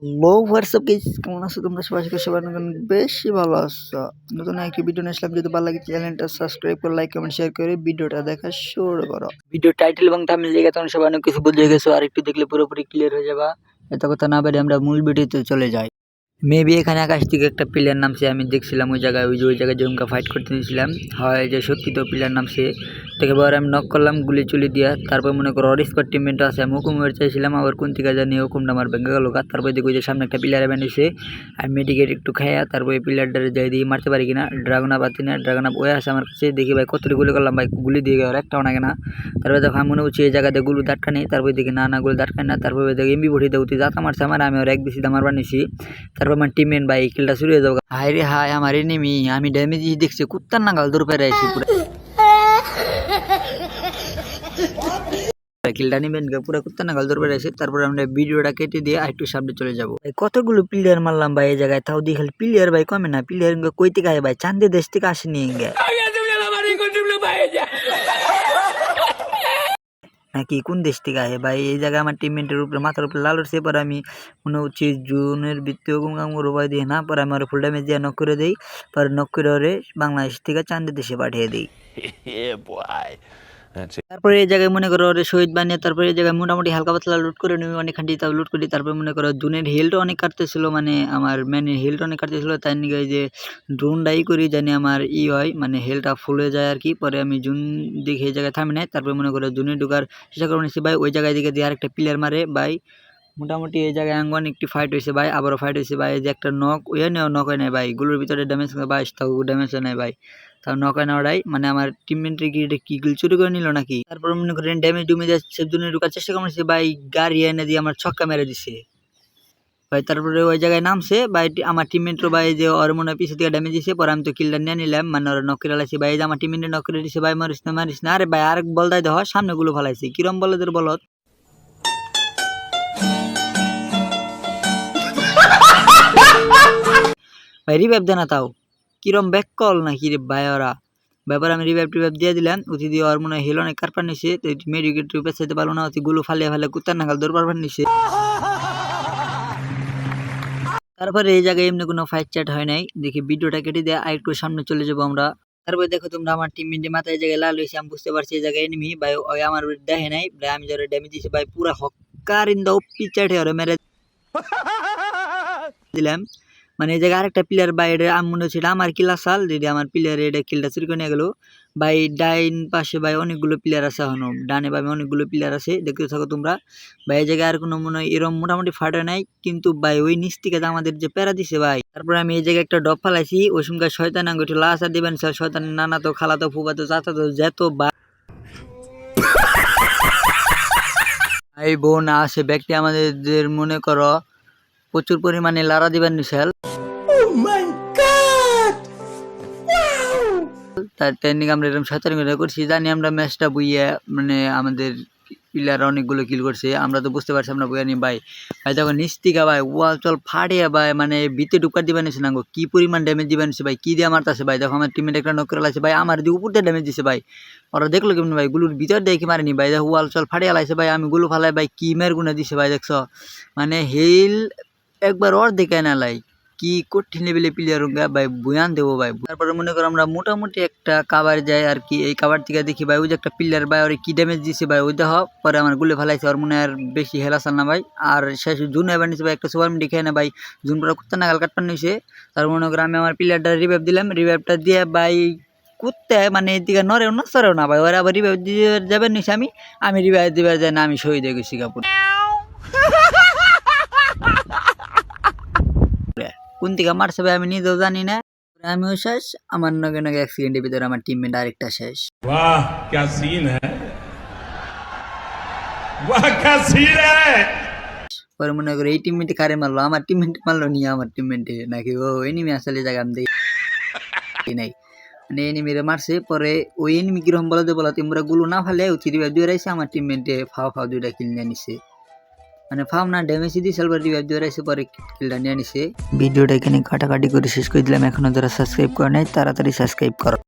লো WhatsApp guys, কেমন আছো তোমরা? সবাই সবাই বেশি ভালো আছো। নতুন একটি ভিডিও নিয়ে আসলাম। যদি ভালো লাগে চ্যানেলটা সাবস্ক্রাইব করে লাইক কমেন্ট শেয়ার করে ভিডিওটা দেখা শুরু করো। ভিডিও টাইটেল এবং থাম্বনেল দেখে তোমরা সবাই অনেক কিছু বুঝে গেছো, আর একটু দেখলে পুরোপুরি ক্লিয়ার হয়ে যাবা। এত কথা না বলে আমরা মূল ভিডিওতে চলে যাই। মেবি এখানে আকাশ থেকে একটা প্লেয়ার নামছে, আমি দেখছিলাম ওই জায়গায় জমকা ফাইট করতে নিয়েছিলাম। হয় যে সত্যি তো প্লেয়ার নামছে, তাকে এবার আমি নক করলাম গুলি চুলি দিয়া। তারপর মনে করো অর স্কোয়াড টিমমেট আছে, আমি হুকুম চাইছিলাম, আবার কোন থেকে জানি হুকুমটা আমার ভেঙে গেল। তারপর দেখো যে সামনে একটা প্লেয়ার বানিয়েছে, আমি মেডিকেট একটু খাইয়া তারপর এই প্লেয়ারটারে যাই দিয়ে মারতে পারি কিনা। ড্রাগনা পাতি না, ড্রাগনা ওই আছে আমার কাছে, দেখি ভাই কতটি গুলি করলাম ভাই, গুলি দিয়ে গেল একটাও না কেনা। তারপরে দেখো আমি মনে হচ্ছে এই জায়গাতে গুলো দাটকা নেই, তারপর দেখি না গুলো দাটকা না। তারপরে দেখো এমবি বসে দেউতি যাতা মারছে আমার, আমি ওর এক বেশি দামার বানিয়েছি। তারপর আমার টিমমেট ভাই কিলটা শুরু হয়ে যাবো। হাই রে হাই, আমার এনিমি, আমি ড্যামেজ দেখছি কুত্তার নাগাল দূর পেরে আইছি পুরো। কিলটা নিবেন পুরো কুত্তার নাগাল দূর পেরে আইছি। তারপর আমরা ভিডিওটা কেটে দিয়ে আরেকটু সামনে চলে যাবো। কতগুলো প্লেয়ার মারলাম ভাই এই জায়গায়, তাও দিয়ে খালি প্লেয়ার ভাই কমে না। প্লেয়ার কই থেকে আয় ভাই, চান্দি দেশ থেকে আসেনি ইঙ্গে নাকি কোন দেশ থেকে আহে ভাই। এই জায়গায় আমার টিমমেটের উপরে মাথার উপরে লাল উঠছে, পরে আমি মনে হচ্ছে জুনের ভিত্তিতে উপায় দিয়ে না, পরে আমি ফুল ড্যামেজ দিয়ে নক করে দিই। পরে নক করে ওরে বাংলাদেশ থেকে চান্দি দেশে পাঠিয়ে দিই। তারপরে এই জায়গায় মনে করো ওরে শহীদ বানিয়ে তারপরে এই জায়গায় মোটামুটি হালকা পাতলা লুট করে নিই, অনেক খান্টি তাও লুট করি। তারপরে মনে করো জুনের হেলটা অনেক কাটতেছিল, মানে আমার ম্যানের হেলটা অনেক কাটতেছিল, তাই নিয়ে যে ড্রোনটাই করি জানি আমার হয় মানে হেলটা ফুল হয়ে যায় আর কি। পরে আমি জুন দিকে এই জায়গায় থামি নাই, তারপরে মনে করো জুনে ঢুকার চেষ্টা করে নিচ্ছি ভাই। ওই জায়গায় দিকে দিয়ে আরেকটা প্লেয়ার মারে ভাই। মোটামুটি এই জায়গায় আঙ্গন একটি ফাইট হয়েছে ভাই, আবারও ফাইট হয়েছে ভাই। যে একটা নক ওই নক হয় নাই ভাই, গুলোর ভিতরে ড্যামেজ ভাই, তাও ড্যামেজ হয় নাই ভাই, তাও নক হয় না ওরাই। মানে আমার টিমমেন্টের কি গুল চুরি করে নিল নাকি। তারপর মনে করেন ড্যামেজ ডুমে যাচ্ছে, জন্য ঢুকার চেষ্টা করছে ভাই, গাড়ি এনে দিয়ে আমার ছক্কা মেরে দিছে ভাই। তারপরে ওই জায়গায় নামছে ভাই, আমার টিমমেন্টও ভাই যে ওর মনে পিছিয়ে থেকে ড্যামেজ দিছে। পরে আমি তো কিলটা নিয়ে নিলাম, মানে ওরা নক করে লাইছি ভাই। যে আমার টিমমেন্টে নক করে দিছে ভাই, মারিস না। আরে ভাই আরেক বল দেয় দেখ, সামনে গুলো ফালাইছি, কিরম বলদের বলত ভাই। রিভাইভ দেনা তাও কিরম ব্যাক কল নাকি রে ভাই ওরা। ব্যাপার আমি রিভাইভ দিয়ে দিলাম, উঠি দিয়ে ওর মনে হয় হেল অনেক কারপার নিছে, মেডিকেট পেছাইতে পারলো না, গুলো ফালিয়ে কুত্তার নাগাল দৌড় পারবার নিছে। তারপরে এই জায়গায় এমনি কোনো ফাইট চ্যাট হয় নাই, দেখি ভিডিওটা কেটে দিয়ে আরেকটু সামনে চলে যাবো আমরা। তারপরে দেখো তোমরা আমার টিমমেটের মাথায় জায়গায় লাল হয়েছে, আমি বুঝতে পারছি এই জায়গায় এনিমি ভাই। ওই আমার দেখে নাই ভাই, আমি যারা ড্যামেজ দিয়েছি ভাই, পুরা হক্কার ইন দা ওপি চ্যাটে ওরে মেরে দিলাম। মানে এই জায়গায় আরেকটা প্লেয়ার ভাই, এটা আমি মনে হচ্ছিল আমার কিলা সাল, যদি আমার প্লেয়ার এটা কিলটা চুরি করে নিয়ে গেল ভাই। ডাইন পাশে ভাই অনেকগুলো প্লেয়ার আছে, এখনো ডানে ভাই অনেকগুলো প্লেয়ার আছে, দেখতে থাকো তোমরা ভাই। এই জায়গায় আর কোনো মনে হয় এরকম মোটামুটি ফাটা নাই, কিন্তু ভাই ওই নিচ থেকে আমাদের যে প্যারা দিছে ভাই। তারপরে আমি এই জায়গায় একটা ডপ ফালাইছি, ওই সময় শয়তান আঙ্গুঠি লাসা দিবেন স্যার, শয়তান নানা তো খালা তো ফুবা তো চাচা তো যেত ভাই বোন আসে ব্যক্তি আমাদের মনে করো প্রচুর পরিমাণে লারা দিবেন নিশাল। তার ট্রেনিং আমরা এরকম শয়তানি করছি, জানি আমরা ম্যাচটা বুইয়া, মানে আমাদের প্লেয়ার অনেকগুলো কিল করছে, আমরা তো বুঝতে পারছি আমরা বুইয়া নি ভাই। ভাই দেখো নিস্তিকা ভাই ওয়াল চল ফাটিয়া ভাই, মানে ভিতরে ঢুকার দিবেন না গো, কি পরিমাণ ড্যামেজ দিবেন ভাই, কি দিয়ে মারতেছে ভাই। দেখো আমার টিমমেট একটা নক করে লাইছে ভাই, আমার দিয়ে উপর দিয়ে ড্যামেজ দিছে ভাই। ওরা দেখলো কেমন ভাই, গুলোর ভিতর দেখে মারেনি ভাই, দেখো ওয়াল চল ফাটিয়া লাইছে ভাই, আমি গুলো ফালাই ভাই, কি মের গুনে দিছে ভাই দেখছো। মানে হেল একবার ওর দেখে না লাই, কি কঠিন লেভেলে প্লেয়ার ভাই বুয়ান দেবো ভাই। তারপরে মনে করো আমরা মোটামুটি একটা কাবার যাই আর কি, এই কাবার থেকে দেখি ভাই ওই যে একটা প্লেয়ার ভাই ওর কি ড্যামেজ দিছে ভাই, ওই দেখো পরে আমার গুলে ফেলাইছে, ওর মনে আর বেশি হেলাসাল না ভাই। আর শেষ জুন এবার নিছে ভাই, একটা সুপার মিডি খেয়ে না ভাই, জুন পুরো কুত্তা নাগাল কাটপান নিছে। তার মনে করো আমি আমার প্লেয়ারটা রিভাইভ দিলাম, রিভাইভটা দিয়ে ভাই কুত্তে মানে এদিকে নড়েও না সরেও না ভাই, ওরা আবার রিভাইভ দিয়ে যাবেন নিছে, আমি রিভাইভ দিবার যাই না, আমি শহীদ হয়ে গেছি কাপুর। কোন থেকে মারছে ভাই আমি নিজেও জানি না। আমিও শেষ, আমার নগে নগে 1 সেকেন্ডের ভিতরে আমার টিমমেট আরেকটা শেষ। वाह क्या सीन है, वाह क्या सीन है। পরে মনে করে এই টিমমেটে কারে মারলো, আমার টিমমেট মারলো নিয়ে আমার টিমমেটে নাকি ও এনিমি আসলে জায়গা আমি দেখি নাই, মানে এনিমিরে মারছে। পরে ওই এনিমি কিরকম বলাতে তোমরা গুলো না ফেলে রিভাইভ দিয়ে রাইছে, আমার টিমমেটে ফাও দুইটা কিল নিয়ে নিছে, মানে ফাও না ড্যামেজ দিয়ে সালবার রিভাইভ দিয়ে রাইছে, পরে কিলটা নিয়ে নিছে। ভিডিওটা এখানে কাটাকাটি করে শেষ করে দিলাম। এখনো যারা সাবস্ক্রাইব করে নাই তাড়াতাড়ি সাবস্ক্রাইব করো।